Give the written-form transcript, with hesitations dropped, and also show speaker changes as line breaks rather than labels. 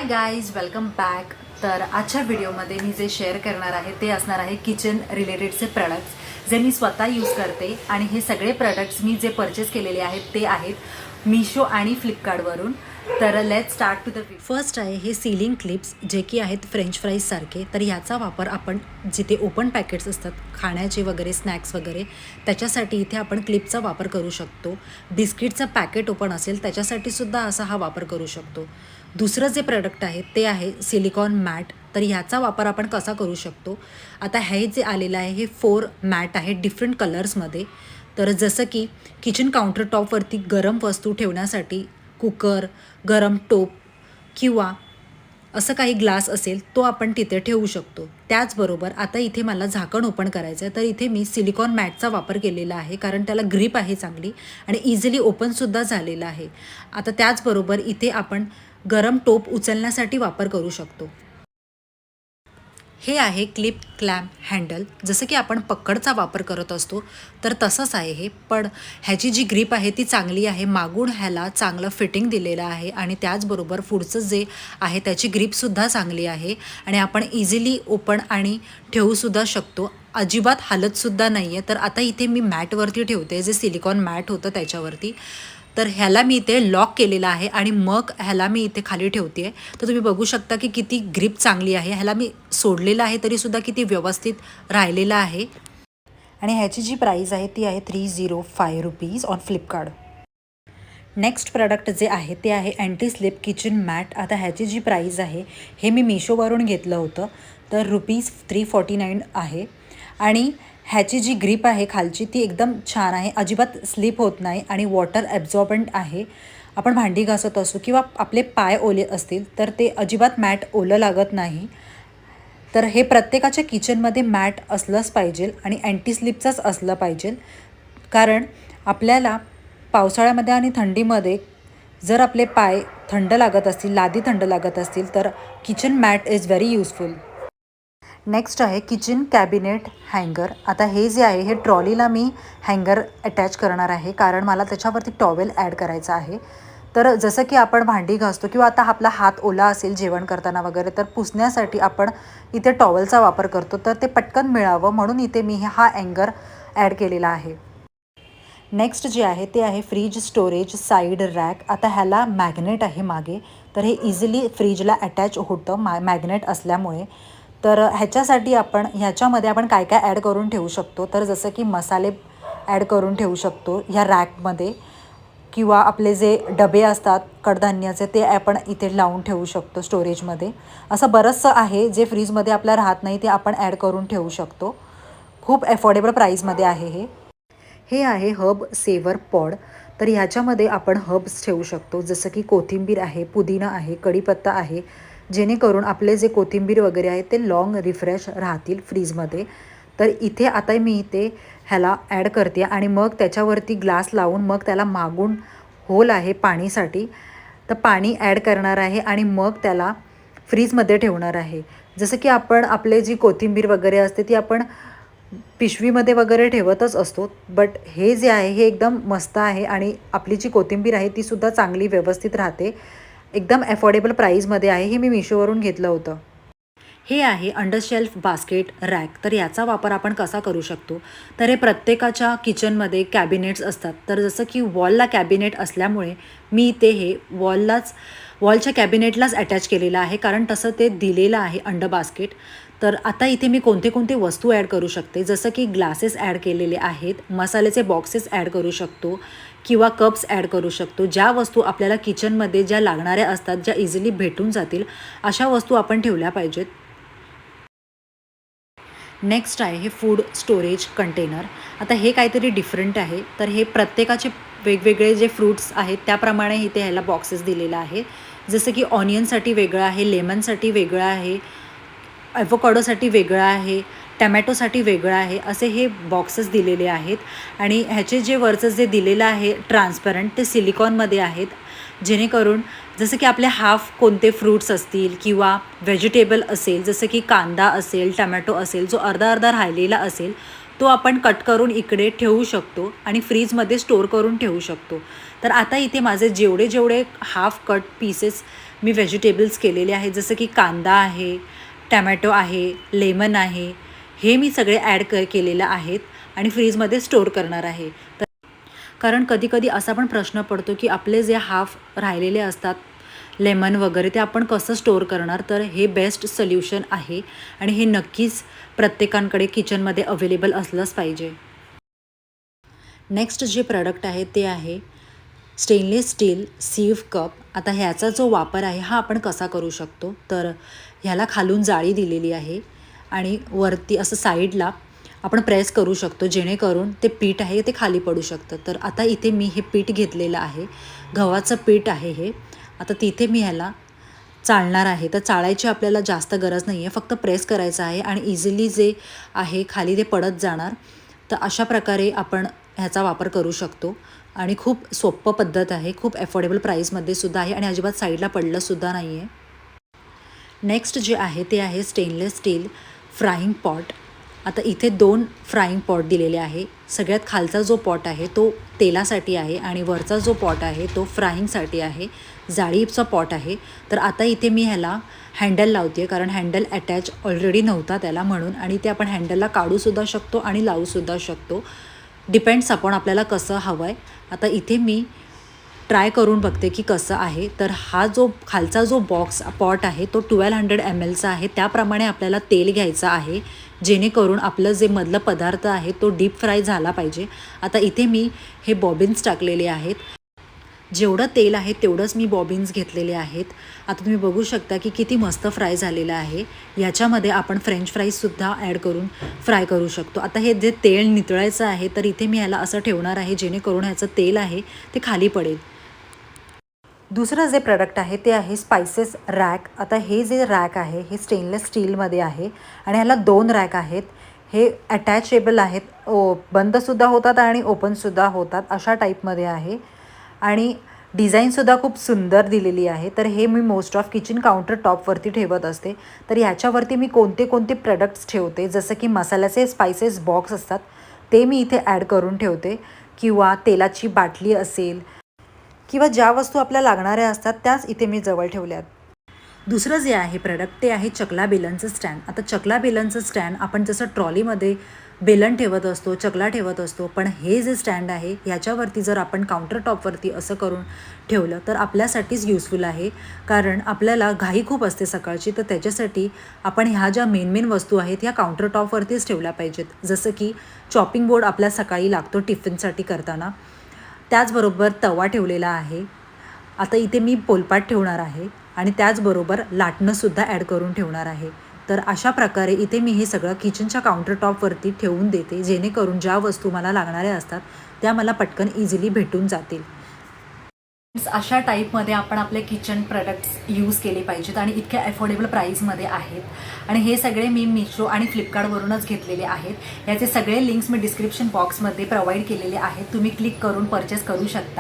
Hi guys, welcome back. तर आजच्या व्हिडिओमध्ये मी जे शेअर करणार आहे ते असणार आहे किचन रिलेटेडचे प्रोडक्ट्स जे मी स्वतः यूज करते. आणि हे सगळे प्रोडक्ट्स मी जे परचेस केलेले आहेत ते आहेत मिशो आणि फ्लिपकार्टवरून. तर let start to the first आहे हे सीलिंग क्लिप्स जे की आहेत फ्रेंच फ्राईज सारखे. तर याचा वापर आपण जिथे ओपन पॅकेट्स असतात खाण्याचे वगैरे स्नॅक्स वगैरे त्याच्यासाठी इथे आपण क्लिपचा वापर करू शकतो. बिस्किटचं पॅकेट ओपन असेल त्याच्यासाठी सुद्धा असा हा वापर करू शकतो. दुसरं जे प्रोडक्ट आहे ते आहे सिलिकॉन मॅट. तर ह्याचा वापर आपण कसा करू शकतो. आता हे जे आलेलं आहे हे 4 मॅट आहे डिफरंट कलर्समध्ये. तर जसं की किचन काउंटर टॉपवरती गरम वस्तू ठेवण्यासाठी कुकर, गरम टोप किंवा असं काही ग्लास असेल तो आपण तिथे ठेवू शकतो. त्याचबरोबर आता इथे मला झाकण ओपन करायचं आहे तर इथे मी सिलिकॉन मॅटचा वापर केलेला आहे कारण त्याला ग्रिप आहे चांगली आणि इझिली ओपनसुद्धा झालेला आहे. आता त्याचबरोबर इथे आपण गरम टोप उचलण्यासाठी वापर करू शकतो. हे आहे क्लिप क्लॅम्प हँडल. जसं की आपण पकडचा वापर करत असतो तर तसंच आहे हे, पण ह्याची जी ग्रीप आहे ती चांगली आहे. मागून ह्याला चांगलं फिटिंग दिलेलं आहे आणि त्याचबरोबर पुढचं जे आहे त्याची ग्रीपसुद्धा चांगली आहे आणि आपण इझिली ओपन आणि ठेवूसुद्धा शकतो. अजिबात हालतसुद्धा नाही आहे. तर आता इथे मी मॅटवरती ठेवते जे सिलिकॉन मॅट होतं त्याच्यावरती. तर ह्याला मी इथे लॉक केलेलं आहे आणि मग ह्याला मी इथे खाली ठेवते आहे. तर तुम्ही बघू शकता की किती ग्रिप चांगली आहे. ह्याला मी सोडलेलं आहे तरीसुद्धा किती व्यवस्थित राहिलेलं आहे. आणि ह्याची जी प्राईस आहे ती आहे ₹305 ऑन फ्लिपकार्ट. नेक्स्ट प्रोडक्ट जे आहे ते आहे अँटी स्लिप किचन मॅट. आता ह्याची जी प्राईस आहे हे मी मिशोवरून घेतलं होतं तर ₹349 आहे. आणि ह्याची जी ग्रीप आहे खालची ती एकदम छान आहे, अजिबात स्लिप होत नाही आणि वॉटर ॲब्झॉर्बंट आहे. आपण भांडी घासत असू किंवा आपले पाय ओले असतील तर ते अजिबात मॅट ओलं लागत नाही. तर हे प्रत्येकाच्या किचनमध्ये मॅट असलंच पाहिजे आणि अँटी स्लिपचंच असलं पाहिजे. कारण आपल्याला पावसाळ्यामध्ये आणि थंडीमध्ये जर आपले पाय थंड लागत असतील, लादी थंड लागत असतील तर kitchen mat is very useful. Next आहे किचन कॅबिनेट हँगर. आता हे जे आहे हे ट्रॉलीला मी हँगर अटॅच करणार आहे कारण मला त्याच्यावरती टॉवेल ॲड करायचा आहे. तर जसं की आपण भांडी घासतो किंवा आता आपला हात ओला असेल जेवण करताना वगैरे तर पुसण्यासाठी आपण इथे टॉवेलचा वापर करतो. तर ते पटकन मिळावं म्हणून इथे मी हा हँगर ॲड केलेला आहे. नेक्स्ट जे आहे ते आहे फ्रीज स्टोरेज साईड रॅक. आता ह्याला मॅग्नेट आहे मागे तर हे इझिली फ्रीजला अटॅच होतं मॅग्नेट असल्यामुळे. तर ह्याच्यासाठी आपण ह्याच्यामध्ये आपण काय काय ॲड करून ठेवू शकतो. तर जसं की मसाले ॲड करून ठेवू शकतो ह्या रॅकमध्ये किंवा आपले जे डबे असतात कडधान्याचे ते आपण इथे लावून ठेवू शकतो स्टोरेजमध्ये. असं बरंचसं आहे जे फ्रीजमध्ये आपल्या राहत नाही ते आपण ॲड करून ठेवू शकतो. खूप अफोर्डेबल प्राईजमध्ये आहे हे. हे आहे हब सेवर पॉड. तर ह्याच्यामध्ये आपण हब्स ठेवू शकतो जसं की कोथिंबीर आहे, पुदिना आहे, कढीपत्ता आहे, जेणेकरून आपले जे कोथिंबीर वगैरे आहे ते लॉंग रिफ्रेश राहतील फ्रीजमध्ये. तर इथे आता मी इथे ह्याला ॲड करते आणि मग त्याच्यावरती ग्लास लावून मग त्याला मागून होल आहे पाणीसाठी तर पाणी ॲड करणार आहे आणि मग त्याला फ्रीजमध्ये ठेवणार आहे. जसं की आपण आपले जी कोथिंबीर वगैरे असते ती आपण पिशवीमध्ये वगैरे ठेवतच असतो, बट हे जे आहे हे एकदम मस्त आहे आणि आपली जी कोथिंबीर आहे तीसुद्धा चांगली व्यवस्थित राहते. एकदम अफोर्डेबल प्राईजमध्ये आहे. हे मी मिशोवरून घेतलं होतं. हे आहे अंडरशेल्फ बास्केट रॅक. तर याचा वापर आपण कसा करू शकतो. तर हे प्रत्येकाच्या किचनमध्ये कॅबिनेट्स असतात. तर जसं की वॉलला कॅबिनेट असल्यामुळे मी ते हे वॉलच्या कॅबिनेटलाच अटॅच केलेलं आहे कारण तसं ते दिलेलं आहे अंडर बास्केट. तर आता इथे मी कोणते कोणते वस्तू ॲड करू शकते. जसं की ग्लासेस ॲड केलेले आहेत, मसाल्याचे बॉक्सेस ॲड करू शकतो किंवा कप्स ॲड करू शकतो. ज्या वस्तू आपल्याला किचनमध्ये ज्या लागणाऱ्या असतात, ज्या इझिली भेटून जातील अशा वस्तू आपण ठेवल्या पाहिजेत. नेक्स्ट आहे हे फूड स्टोरेज कंटेनर. आता हे काहीतरी डिफरंट आहे. तर हे प्रत्येकाचे वेगवेगळे जे फ्रूट्स आहेत त्याप्रमाणे इथे ह्याला बॉक्सेस दिलेला आहे. जसं की ऑनियनसाठी वेगळं आहे, लेमनसाठी वेगळं आहे, ॲव्होकाडोसाठी वेगळं आहे, टमॅटोसाठी वेगळं आहे, असे हे बॉक्सेस दिलेले आहेत. आणि ह्याचे जे वरचं जे दिलेलं आहे ट्रान्सपरंट ते सिलिकॉनमध्ये आहेत जेणेकरून जसं की आपले हाफ कोणते फ्रूट्स असतील किंवा व्हेजिटेबल असेल जसं की कांदा असेल, टमॅटो असेल, जो अर्धा अर्धा राहिलेला असेल तो आपण कट करून इकडे ठेवू शकतो आणि फ्रीजमध्ये स्टोअर करून ठेवू शकतो. तर आता इथे माझे जेवढे हाफ कट पीसेस मी व्हेजिटेबल्स केलेले आहेत, जसं की कांदा आहे, टॅमॅटो आहे, लेमन आहे, हे मी सगळे ॲड केलेलं आहेत आणि फ्रीजमध्ये स्टोअर करणार आहे. तर कारण कधी असा पण प्रश्न पडतो की आपले जे हाफ राहिलेले असतात लेमन वगैरे ते आपण कसं स्टोअर करणार. तर हे बेस्ट सोल्युशन आहे आणि हे नक्कीच प्रत्येकांकडे किचनमध्ये अवेलेबल असलंच पाहिजे. नेक्स्ट जे प्रॉडक्ट आहे ते आहे स्टेनलेस स्टील सीव कप. आता ह्याचा जो वापर आहे हा आपण कसा करू शकतो, तर ह्याला खालून जाळी दिलेली आहे आणि वरती असं साईडला आपण प्रेस करू शकतो जेणेकरून ते पीठ आहे ते खाली पडू शकतं. तर आता इथे मी हे पीठ घेतलेलं आहे, गव्हाचं पीठ आहे हे. आता तिथे मी ह्याला चाळणार आहे. तर चाळायची आपल्याला जास्त गरज नाही आहे, फक्त प्रेस करायचं आहे आणि इझिली जे आहे खाली ते पडत जाणार. तर अशा प्रकारे आपण ह्याचा वापर करू शकतो आणि खूप सोपं पद्धत आहे, खूप अफोर्डेबल प्राईसमध्ये सुद्धा आहे आणि अजिबात साईडला पडलंसुद्धा नाही आहे. नेक्स्ट जे आहे ते आहे स्टेनलेस स्टील फ्राईंग पॉट. आता इथे 2 फ्राईंग पॉट दिलेले आहे. सगळ्यात खालचा जो पॉट आहे तो तेलासाठी आहे आणि वरचा जो पॉट आहे तो फ्राईंगसाठी आहे, जाळीचा पॉट आहे. तर आता इथे मी ह्याला हँडल लावते कारण हँडल अटॅच ऑलरेडी नव्हता त्याला म्हणून, आणि ते आपण हँडलला काढूसुद्धा शकतो आणि लावूसुद्धा शकतो, डिपेंड्स आपण आपल्याला कसं हवं आहे. आता इथे मी ट्राय करून बघते की कसं आहे. तर हा जो खालचा जो पॉट आहे तो 1200 mlचा आहे. त्याप्रमाणे आपल्याला तेल घ्यायचं आहे जेणेकरून आपलं जे मधलं पदार्थ आहे तो डीप फ्राय झाला पाहिजे. आता इथे मी हे बॉबिन्स टाकलेले आहेत. जेवढं तेल आहे तेवढंच मी बॉबिन्स घेतलेले आहेत. आता तुम्ही बघू शकता की किती मस्त फ्राय झालेलं आहे. याच्यामध्ये आपण फ्रेंच फ्राईजसुद्धा ॲड करून फ्राय करू शकतो. आता हे जे तेल नितळायचं आहे तर इथे मी ह्याला असं ठेवणार आहे जेणेकरून ह्याचं तेल आहे ते खाली पडेल. दुसरं जे प्रॉडक्ट आहे ते आहे स्पायसेस रॅक. आता हे जे रॅक आहे हे स्टेनलेस स्टीलमध्ये आहे आणि ह्याला 2 रॅक आहेत. हे अटॅचेबल आहेत, बंदसुद्धा होतात आणि ओपनसुद्धा होतात अशा टाईपमध्ये आहे आणि डिझाईनसुद्धा खूप सुंदर दिलेली आहे. तर हे मी मोस्ट ऑफ किचन काउंटर टॉपवरती ठेवत असते. तर ह्याच्यावरती मी कोणते प्रॉडक्ट्स ठेवते, जसं की मसाल्याचे स्पायसेस बॉक्स असतात ते मी इथे ॲड करून ठेवते, किंवा तेलाची बाटली असेल किंवा ज्या वस्तू आपल्याला लागणाऱ्या असतात त्याच इथे मी जवळ ठेवल्यात. दुसरं जे आहे प्रॉडक्ट ते आहे चकला बेलनचं स्टँड. आता चकला बेलनचं स्टँड आपण जसं ट्रॉलीमध्ये बेलन ठेवत असतो, चकला ठेवत असतो, पण हे जे स्टँड आहे ह्याच्यावरती जर आपण काउंटर टॉपवरती असं करून ठेवलं तर आपल्यासाठीच युजफुल आहे. कारण आपल्याला घाई खूप असते सकाळची, तर त्याच्यासाठी आपण ह्या ज्या मेन वस्तू आहेत ह्या काउंटर टॉपवरतीच ठेवल्या पाहिजेत. जसं की चॉपिंग बोर्ड आपल्या सकाळी लागतो टिफिनसाठी करताना, त्याचबरोबर तवा ठेवलेला आहे. आता इथे मी पोलपाट ठेवणार आहे आणि त्याचबरोबर लाटणंसुद्धा ॲड करून ठेवणार आहे. तर अशा प्रकारे इथे मी हे सगळं किचनच्या काउंटर टॉपवरती ठेवून देते जेणेकरून ज्या वस्तू मला लागणाऱ्या असतात त्या मला पटकन इझिली भेटून जातील. अशा टाईपमध्ये आपण आपले किचन प्रोडक्ट्स यूज केले पाहिजेत आणि इतक्या अफोर्डेबल प्राईसमध्ये आहेत. आणि हे सगळे मी मिशो आणि फ्लिपकार्टवरूनच घेतलेले आहेत. याचे सगळे लिंक्स मी डिस्क्रिप्शन बॉक्समध्ये प्रोव्हाइड केलेले आहेत, तुम्ही क्लिक करून परचेस करू शकता.